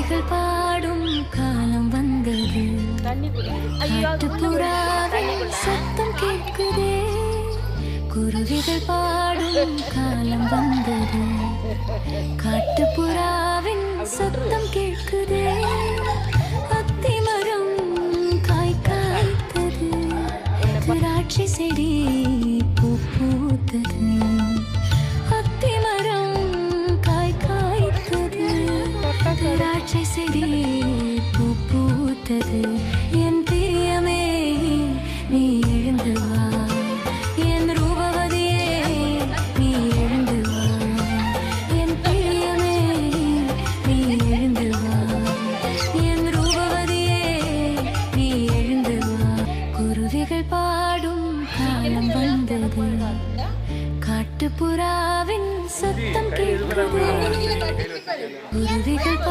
குருவிகள் பாடும் காலம் வந்தது. காட்டுப்புறாவின் சத்தம் கேட்குதே. குருவிகள் பாடும் காலம் வந்தது. காட்டுப்புறாவின் சத்தம் கேட்குதே. அத்திமரம் காய் காய்த்தது. திராட்சை செடி பூ பூத்தது. அத்திமரம் காய் காய்த்தது. திராட்சை செடி பூ பூத்தது. என் பிரியமே நீ எழுந்து வா. என் ரூபவதியே நீ எழுந்து வா. என் பிரியமே நீ எழுந்து வா. என் ரூபவதியே நீ எழுந்து வா. குருவிகள் பாடும் காலம் வந்தது. காட்டுப்புறாவின் சத்தம் கேட்குது. குருவிகள்